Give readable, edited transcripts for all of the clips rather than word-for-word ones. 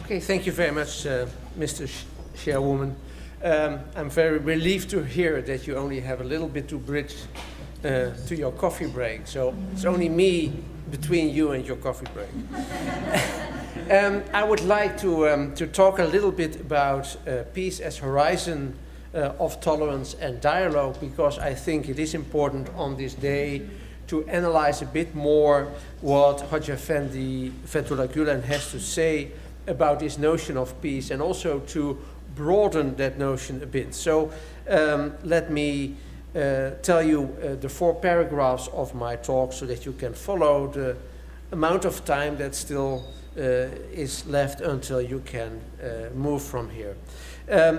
Okay, thank you very much, Mr. Chairwoman. I'm very relieved to hear that you only have a little bit to bridge to your coffee break. So it's only me between you and your coffee break. I would like to talk a little bit about peace as horizon of tolerance and dialogue, because I think it is important on this day to analyze a bit more what Hajj Effendi Fethullah Gulen has to say about this notion of peace, and also to broaden that notion a bit. So let me tell you the 4 paragraphs of my talk so that you can follow the amount of time that still is left until you can move from here.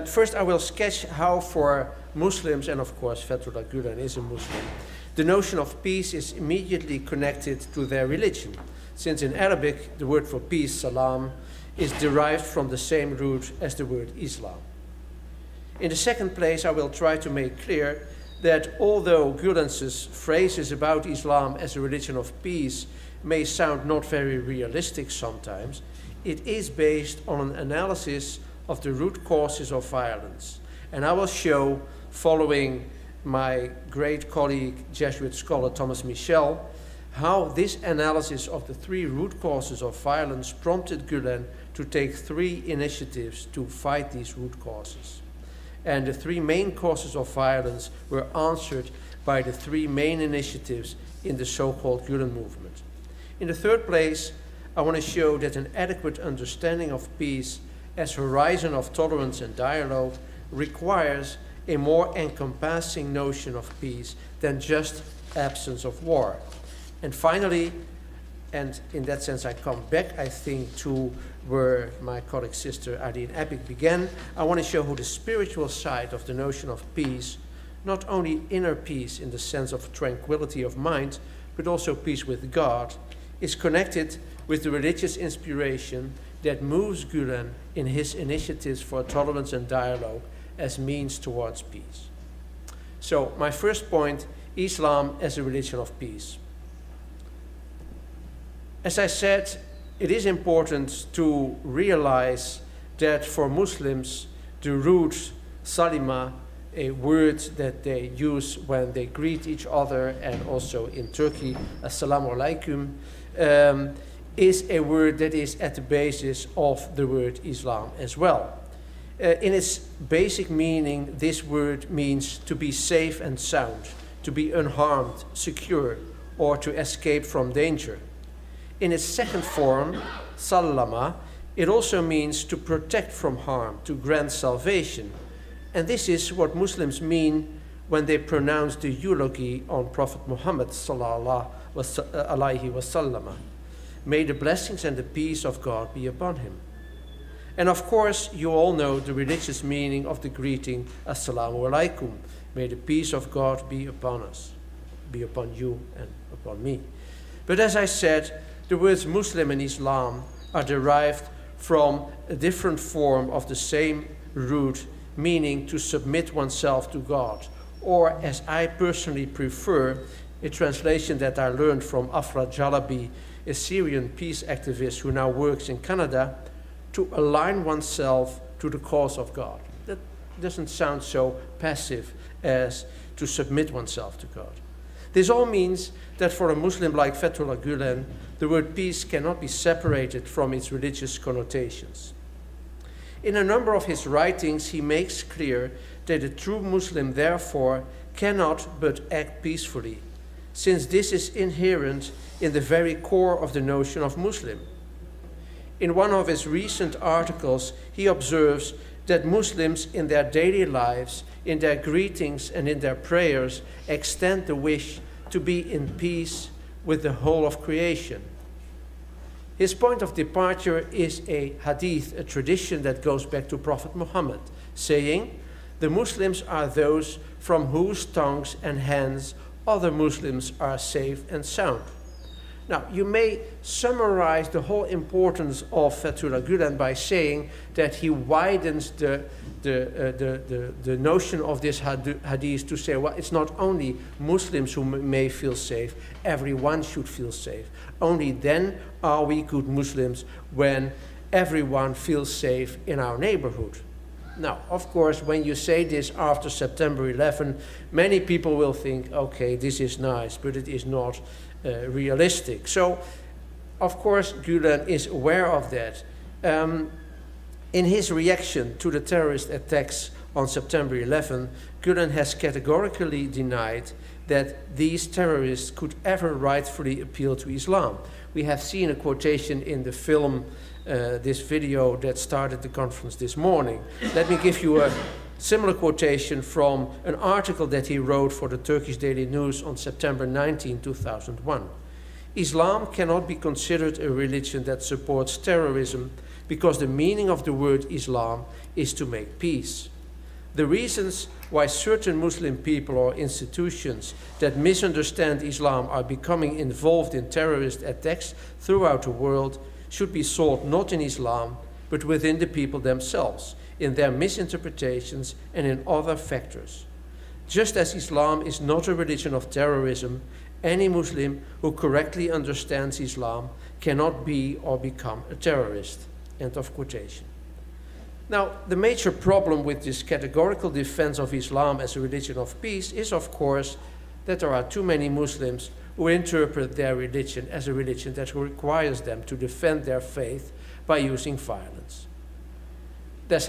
First, I will sketch how for Muslims, and of course Fethullah Gulen is a Muslim, the notion of peace is immediately connected to their religion, since in Arabic the word for peace, salam, is derived from the same root as the word Islam. In the second place, I will try to make clear that although Gulen's phrases about Islam as a religion of peace may sound not very realistic sometimes, it is based on an analysis of the root causes of violence. And I will show, following my great colleague, Jesuit scholar Thomas Michel, how this analysis of the 3 root causes of violence prompted Gulen to take 3 initiatives to fight these root causes. And the 3 main causes of violence were answered by the 3 main initiatives in the so-called Gulen Movement. In the third place, I want to show that an adequate understanding of peace as horizon of tolerance and dialogue requires a more encompassing notion of peace than just absence of war. And finally, and in that sense I come back, I think, to where my colleague sister Arlene Epic began, I want to show how the spiritual side of the notion of peace, not only inner peace in the sense of tranquility of mind, but also peace with God, is connected with the religious inspiration that moves Gulen in his initiatives for tolerance and dialogue as means towards peace. So my first point, Islam as a religion of peace. As I said, it is important to realize that for Muslims, the root salima, a word that they use when they greet each other, and also in Turkey, assalamu alaikum, is a word that is at the basis of the word Islam as well. In its basic meaning, this word means to be safe and sound, to be unharmed, secure, or to escape from danger. In its second form, salama, it also means to protect from harm, to grant salvation. And this is what Muslims mean when they pronounce the eulogy on Prophet Muhammad sallallahu alaihi wasallam. May the blessings and the peace of God be upon him. And of course, you all know the religious meaning of the greeting, assalamu alaikum. May the peace of God be upon us, be upon you and upon me. But as I said, the words Muslim and Islam are derived from a different form of the same root, meaning to submit oneself to God. Or, as I personally prefer, a translation that I learned from Afra Jalabi, a Syrian peace activist who now works in Canada, to align oneself to the cause of God. That doesn't sound so passive as to submit oneself to God. This all means that for a Muslim like Fethullah Gulen, the word peace cannot be separated from its religious connotations. In a number of his writings, he makes clear that a true Muslim, therefore, cannot but act peacefully, since this is inherent in the very core of the notion of Muslim. In one of his recent articles, he observes that Muslims in their daily lives, in their greetings and in their prayers, extend the wish to be in peace with the whole of creation. His point of departure is a hadith, a tradition that goes back to Prophet Muhammad, saying, "The Muslims are those from whose tongues and hands other Muslims are safe and sound." Now, you may summarize the whole importance of Fethullah Gulen by saying that he widens the notion of this hadith to say, well, it's not only Muslims who may feel safe, everyone should feel safe. Only then are we good Muslims, when everyone feels safe in our neighborhood. Now, of course, when you say this after September 11, many people will think, okay, this is nice, but it is not realistic. So, of course, Gulen is aware of that. In his reaction to the terrorist attacks on September 11, Gulen has categorically denied that these terrorists could ever rightfully appeal to Islam. We have seen a quotation in the film, this video that started the conference this morning. Let me give you a similar quotation from an article that he wrote for the Turkish Daily News on September 19, 2001. Islam cannot be considered a religion that supports terrorism because the meaning of the word Islam is to make peace. The reasons why certain Muslim people or institutions that misunderstand Islam are becoming involved in terrorist attacks throughout the world should be sought not in Islam, but within the people themselves, in their misinterpretations and in other factors. Just as Islam is not a religion of terrorism, any Muslim who correctly understands Islam cannot be or become a terrorist. End of quotation. Now, the major problem with this categorical defense of Islam as a religion of peace is, of course, that there are too many Muslims who interpret their religion as a religion that requires them to defend their faith by using violence. That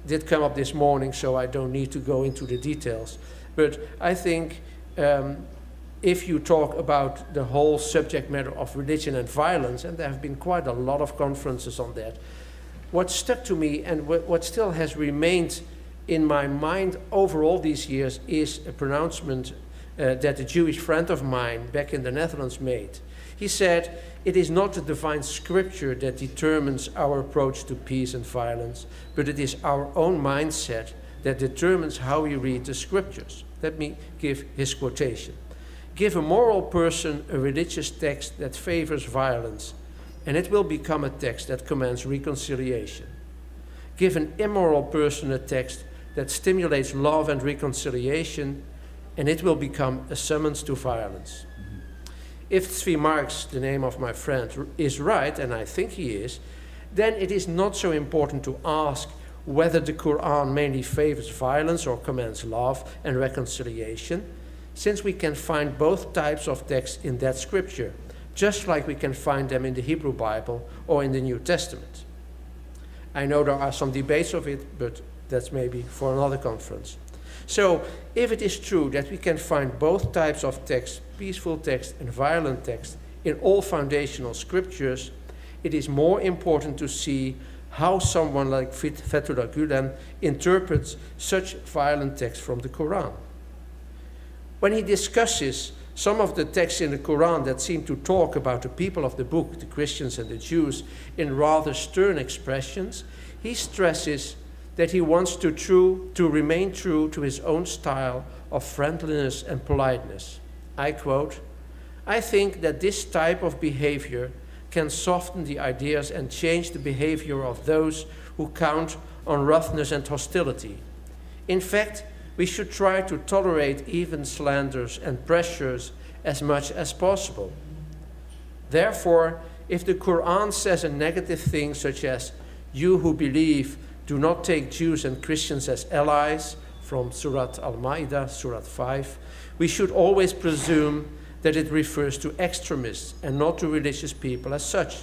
did come up this morning, so I don't need to go into the details. But I think if you talk about the whole subject matter of religion and violence, and there have been quite a lot of conferences on that, what stuck to me and what still has remained in my mind over all these years is a pronouncement that a Jewish friend of mine back in the Netherlands made. He said, "It is not the divine scripture that determines our approach to peace and violence, but it is our own mindset that determines how we read the scriptures." Let me give his quotation. "Give a moral person a religious text that favors violence, and it will become a text that commands reconciliation. Give an immoral person a text that stimulates love and reconciliation, and it will become a summons to violence." If Tzvi Marx, the name of my friend, is right, and I think he is, then it is not so important to ask whether the Quran mainly favors violence or commands love and reconciliation, since we can find both types of text in that scripture, just like we can find them in the Hebrew Bible or in the New Testament. I know there are some debates of it, but that's maybe for another conference. So, if it is true that we can find both types of text, peaceful text and violent text, in all foundational scriptures, it is more important to see how someone like Fethullah Gulen interprets such violent text from the Quran. When he discusses some of the texts in the Quran that seem to talk about the people of the book, the Christians and the Jews, in rather stern expressions, he stresses that he wants to remain true to his own style of friendliness and politeness. I quote, "I think that this type of behavior can soften the ideas and change the behavior of those who count on roughness and hostility. In fact, we should try to tolerate even slanders and pressures as much as possible. Therefore, if the Quran says a negative thing such as, 'You who believe, do not take Jews and Christians as allies,' from Surat Al-Ma'idah, Surat 5, we should always presume that it refers to extremists and not to religious people as such."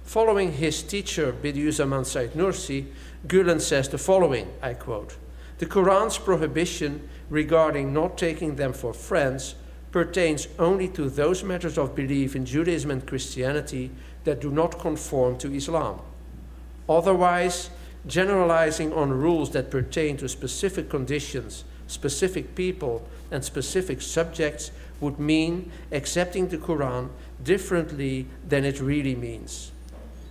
Following his teacher, Bediüzzaman Said Nursi, Gulen says the following, I quote, "The Quran's prohibition regarding not taking them for friends pertains only to those matters of belief in Judaism and Christianity that do not conform to Islam. Otherwise, generalizing on rules that pertain to specific conditions, specific people, and specific subjects would mean accepting the Quran differently than it really means.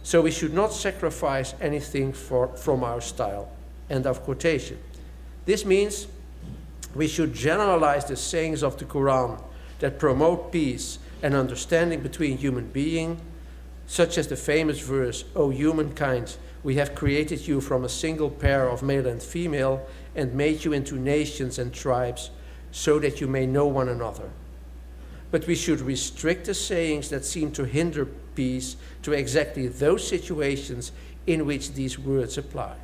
So we should not sacrifice anything from our style." End of quotation. This means we should generalize the sayings of the Quran that promote peace and understanding between human beings, such as the famous verse, "O humankind, we have created you from a single pair of male and female and made you into nations and tribes so that you may know one another." But we should restrict the sayings that seem to hinder peace to exactly those situations in which these words apply.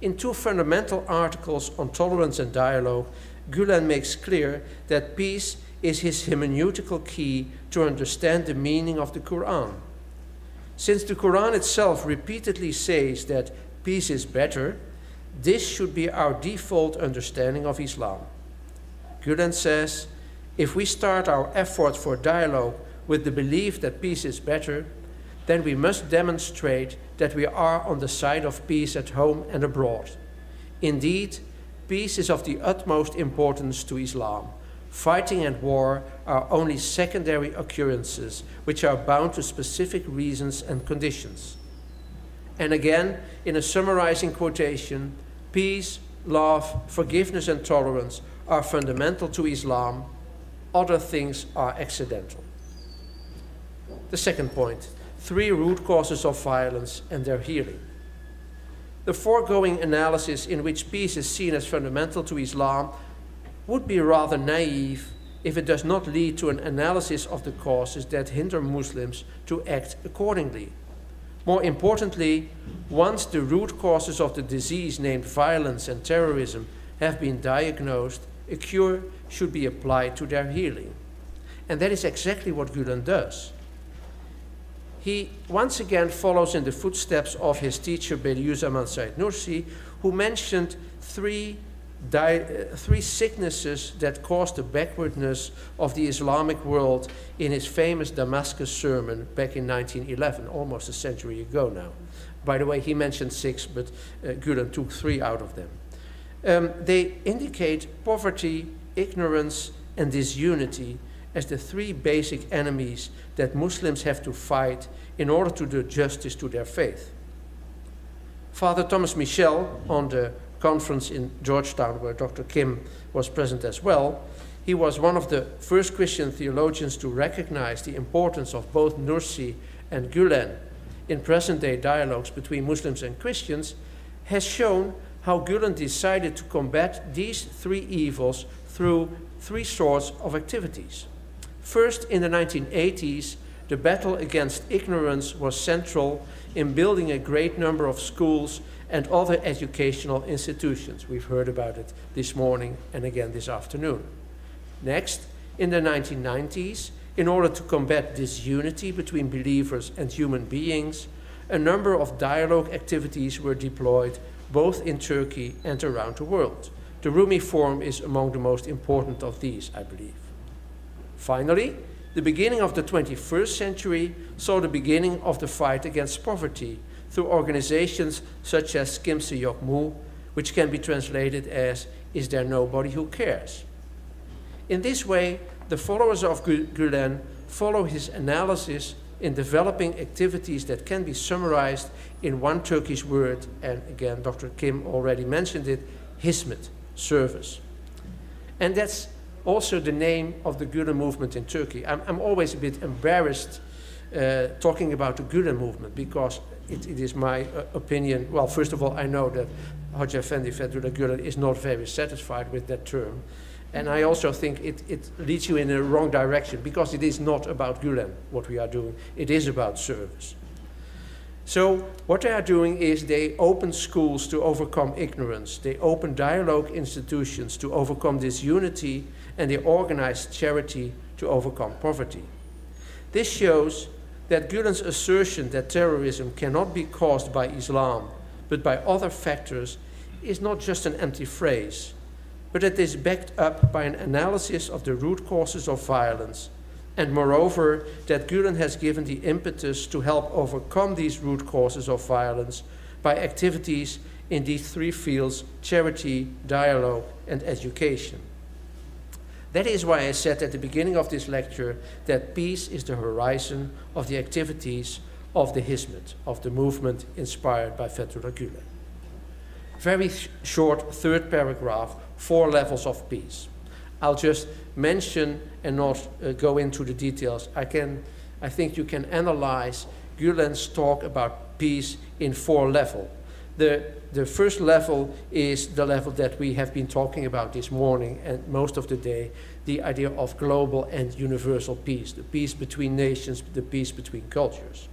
In 2 fundamental articles on tolerance and dialogue, Gulen makes clear that peace is his hermeneutical key to understand the meaning of the Quran. Since the Quran itself repeatedly says that peace is better, this should be our default understanding of Islam. Gulen says, if we start our effort for dialogue with the belief that peace is better, then we must demonstrate that we are on the side of peace at home and abroad. Indeed, peace is of the utmost importance to Islam. Fighting and war are only secondary occurrences which are bound to specific reasons and conditions. And again, in a summarizing quotation, peace, love, forgiveness and tolerance are fundamental to Islam. Other things are accidental. The second point, 3 root causes of violence and their healing. The foregoing analysis in which peace is seen as fundamental to Islam would be rather naive if it does not lead to an analysis of the causes that hinder Muslims to act accordingly. More importantly, once the root causes of the disease named violence and terrorism have been diagnosed, a cure should be applied to their healing. And that is exactly what Gulen does. He once again follows in the footsteps of his teacher Bediüzzaman Said Nursi, who mentioned three sicknesses that caused the backwardness of the Islamic world in his famous Damascus sermon back in 1911, almost a century ago now. By the way, he mentioned 6, but Gulen took 3 out of them. They indicate poverty, ignorance, and disunity as the 3 basic enemies that Muslims have to fight in order to do justice to their faith. Father Thomas Michel, on the conference in Georgetown, where Dr. Kim was present as well, he was one of the first Christian theologians to recognize the importance of both Nursi and Gulen in present-day dialogues between Muslims and Christians, has shown how Gulen decided to combat these 3 evils through 3 sorts of activities. First, in the 1980s, the battle against ignorance was central in building a great number of schools and other educational institutions. We've heard about it this morning and again this afternoon. Next, in the 1990s, in order to combat disunity between believers and human beings, a number of dialogue activities were deployed both in Turkey and around the world. The Rumi Forum is among the most important of these, I believe. Finally, the beginning of the 21st century saw the beginning of the fight against poverty through organizations such as Kimse Yok Mu, which can be translated as, "Is there nobody who cares?" In this way, the followers of Gulen follow his analysis in developing activities that can be summarized in one Turkish word, and again, Dr. Kim already mentioned it, Hizmet, service. And that's also the name of the Gulen movement in Turkey. I'm always a bit embarrassed talking about the Gulen movement because it is my opinion. Well, first of all, I know that Hajj Effendi Fethullah Gulen is not very satisfied with that term. And I also think it leads you in a wrong direction because it is not about Gulen, what we are doing. It is about service. So what they are doing is they open schools to overcome ignorance. They open dialogue institutions to overcome disunity, and they organize charity to overcome poverty. This shows that Gulen's assertion that terrorism cannot be caused by Islam, but by other factors, is not just an empty phrase, but it is backed up by an analysis of the root causes of violence, and moreover, that Gulen has given the impetus to help overcome these root causes of violence by activities in these 3 fields: charity, dialogue, and education. That is why I said at the beginning of this lecture that peace is the horizon of the activities of the Hizmet, of the movement inspired by Fethullah Gulen. Very short 3rd paragraph, 4 levels of peace. I'll just mention and not go into the details. I think you can analyze Gulen's talk about peace in 4 levels. The first level is the level that we have been talking about this morning and most of the day, the idea of global and universal peace, the peace between nations, the peace between cultures.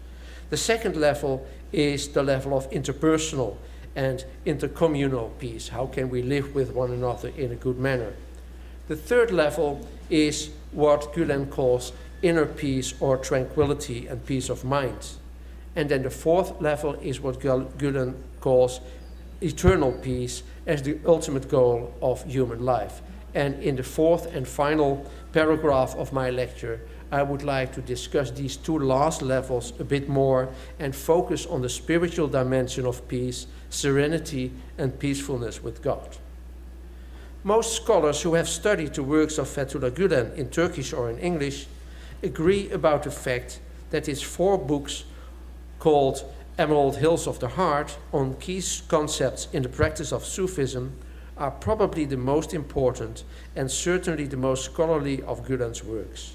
The second level is the level of interpersonal and intercommunal peace. How can we live with one another in a good manner? The third level is what Gulen calls inner peace or tranquility and peace of mind. And then the fourth level is what Gulen calls eternal peace as the ultimate goal of human life. And in the fourth and final paragraph of my lecture, I would like to discuss these two last levels a bit more and focus on the spiritual dimension of peace, serenity, and peacefulness with God. Most scholars who have studied the works of Fethullah Gulen in Turkish or in English agree about the fact that his 4 books called Emerald Hills of the Heart on key concepts in the practice of Sufism are probably the most important and certainly the most scholarly of Gulen's works.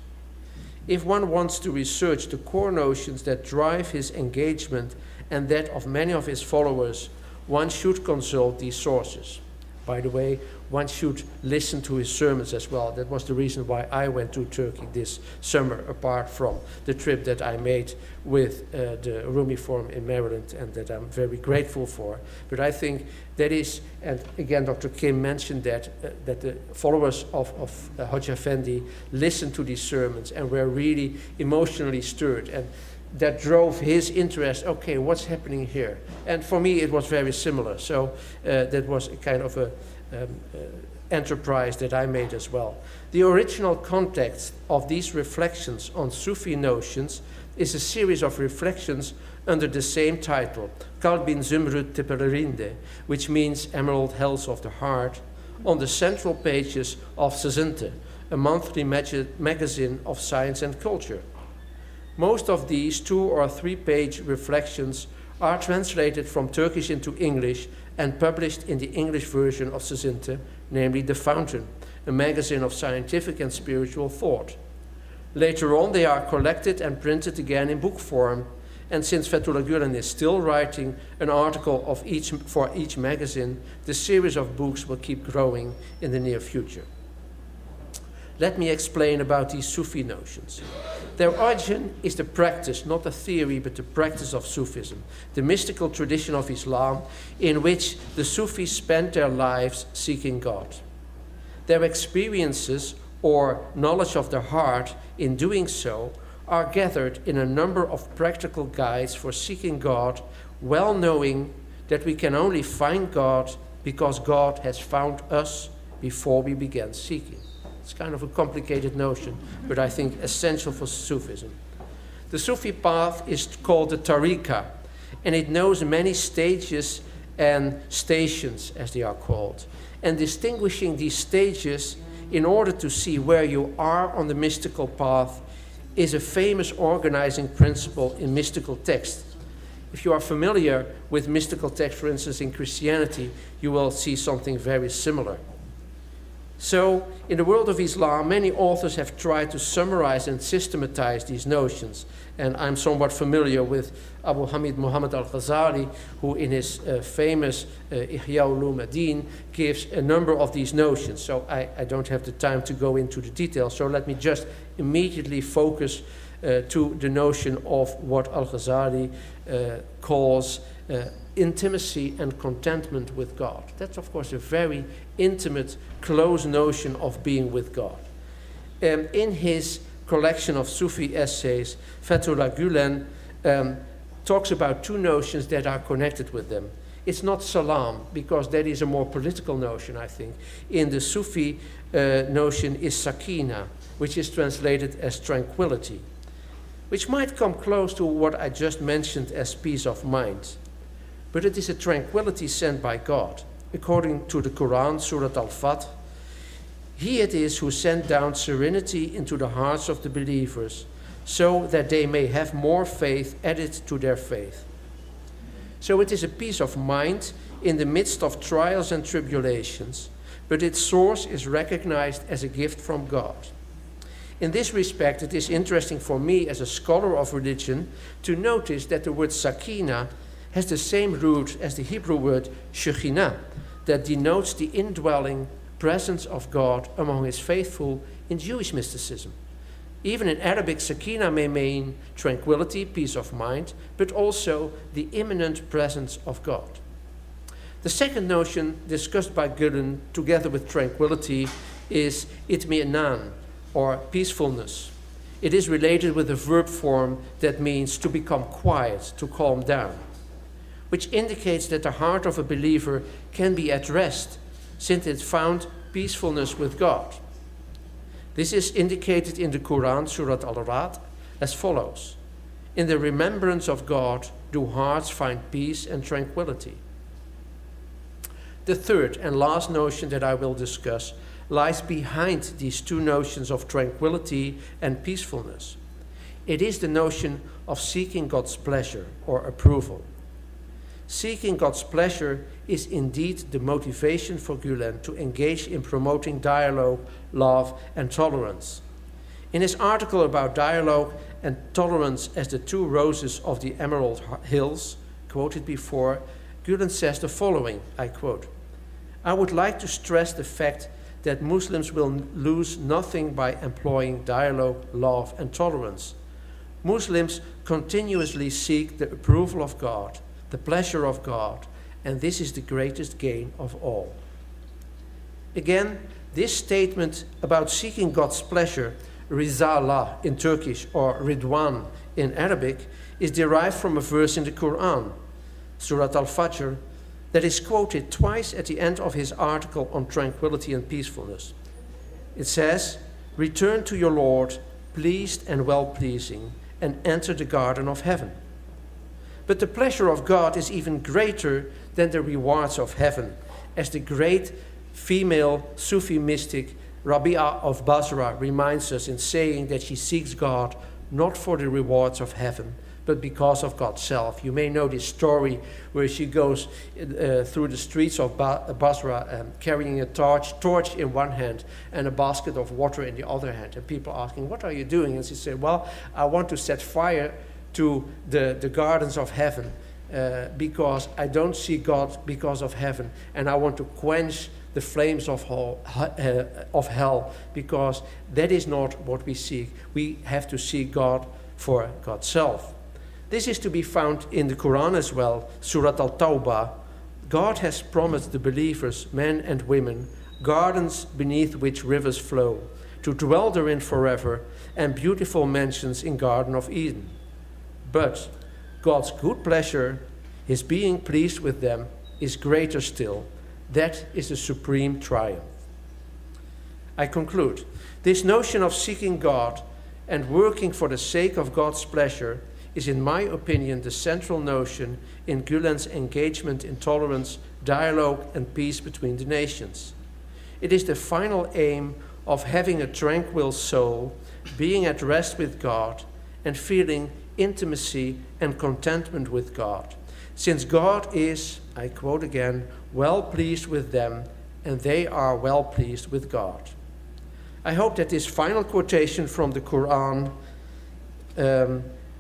If one wants to research the core notions that drive his engagement and that of many of his followers, one should consult these sources. By the way, one should listen to his sermons as well. That was the reason why I went to Turkey this summer, apart from the trip that I made with the Rumi Forum in Maryland, and that I'm very grateful for. But I think that is, and again, Dr. Kim mentioned that the followers of Hoxha Effendi listened to these sermons and were really emotionally stirred. And that drove his interest, okay, what's happening here? And for me, it was very similar. So that was a kind of a enterprise that I made as well. The original context of these reflections on Sufi notions is a series of reflections under the same title, Kalbin Zümrüt Tepelerinde, which means Emerald Hells of the Heart, on the central pages of Sezinte, a monthly magazine of science and culture. Most of these 2- or 3-page reflections are translated from Turkish into English and published in the English version of Sezinte, namely The Fountain, a magazine of scientific and spiritual thought. Later on, they are collected and printed again in book form, and since Fethullah Gulen is still writing an article for each magazine, the series of books will keep growing in the near future. Let me explain about these Sufi notions. Their origin is the practice, not the theory, but the practice of Sufism, the mystical tradition of Islam in which the Sufis spent their lives seeking God. Their experiences or knowledge of the heart in doing so are gathered in a number of practical guides for seeking God, well knowing that we can only find God because God has found us before we began seeking. It's kind of a complicated notion, but I think essential for Sufism. The Sufi path is called the Tariqa, and it knows many stages and stations, as they are called. And distinguishing these stages in order to see where you are on the mystical path is a famous organizing principle in mystical texts. If you are familiar with mystical texts, for instance, in Christianity, you will see something very similar. So, in the world of Islam, many authors have tried to summarize and systematize these notions. And I'm somewhat familiar with Abu Hamid Muhammad al-Ghazali, who in his famous Ihya Ulum-ad-Din gives a number of these notions. So I don't have the time to go into the details. So let me just immediately focus to the notion of what al-Ghazali calls intimacy and contentment with God. That's, of course, a very intimate, close notion of being with God. In his collection of Sufi essays, Fethullah Gulen talks about 2 notions that are connected with them. It's not salam, because that is a more political notion, I think. In the Sufi notion is sakina, which is translated as tranquility, which might come close to what I just mentioned as peace of mind. But it is a tranquility sent by God. According to the Quran, Surat Al-Fath, He it is who sent down serenity into the hearts of the believers, so that they may have more faith added to their faith. So it is a peace of mind in the midst of trials and tribulations, but its source is recognized as a gift from God. In this respect, it is interesting for me as a scholar of religion to notice that the word sakina has the same root as the Hebrew word Shekhinah, that denotes the indwelling presence of God among his faithful in Jewish mysticism. Even in Arabic, Sakina may mean tranquility, peace of mind, but also the immanent presence of God. The second notion discussed by Gulen, together with tranquility, is itmi'nan, or peacefulness. It is related with a verb form that means to become quiet, to calm down, which indicates that the heart of a believer can be at rest, since it found peacefulness with God. This is indicated in the Quran, Surat Al-Ra'd, as follows: "In the remembrance of God do hearts find peace and tranquility." The third and last notion that I will discuss lies behind these two notions of tranquility and peacefulness. It is the notion of seeking God's pleasure or approval. Seeking God's pleasure is indeed the motivation for Gulen to engage in promoting dialogue, love, and tolerance. In his article about dialogue and tolerance as the two roses of the Emerald Hills, quoted before, Gulen says the following, I quote, "I would like to stress the fact that Muslims will lose nothing by employing dialogue, love, and tolerance. Muslims continuously seek the approval of God, the pleasure of God, and this is the greatest gain of all." Again, this statement about seeking God's pleasure, Rizallah in Turkish or Ridwan in Arabic, is derived from a verse in the Quran, Surat Al-Fajr, that is quoted twice at the end of his article on tranquility and peacefulness. It says, "Return to your Lord, pleased and well-pleasing, and enter the garden of heaven." But the pleasure of God is even greater than the rewards of heaven, as the great female Sufi mystic Rabi'a of Basra reminds us in saying that she seeks God not for the rewards of heaven, but because of God's self. You may know this story where she goes through the streets of Basra carrying a torch in one hand and a basket of water in the other hand. And people asking, "What are you doing?" And she said, "Well, I want to set fire to the gardens of heaven because I don't see God because of heaven. And I want to quench the flames of hell because that is not what we seek. We have to seek God for God's self." This is to be found in the Quran as well, Surat Al-Tawbah. God has promised the believers, men and women, gardens beneath which rivers flow, to dwell therein forever, and beautiful mansions in Garden of Eden. But God's good pleasure, his being pleased with them, is greater still. That is the supreme triumph. I conclude. This notion of seeking God and working for the sake of God's pleasure is, in my opinion, the central notion in Gulen's engagement in tolerance, dialogue, and peace between the nations. It is the final aim of having a tranquil soul, being at rest with God, and feeling intimacy and contentment with God, since God is, I quote again, well pleased with them, and they are well pleased with God. I hope that this final quotation from the Quran,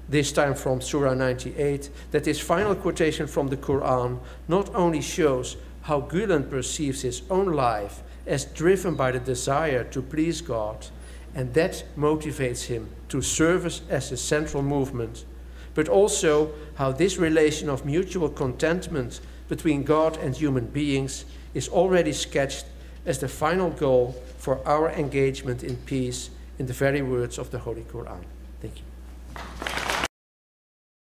this time from Surah 98, that this final quotation from the Quran not only shows how Gulen perceives his own life as driven by the desire to please God, and that motivates him to service as a central movement, but also how this relation of mutual contentment between God and human beings is already sketched as the final goal for our engagement in peace in the very words of the Holy Quran. Thank you.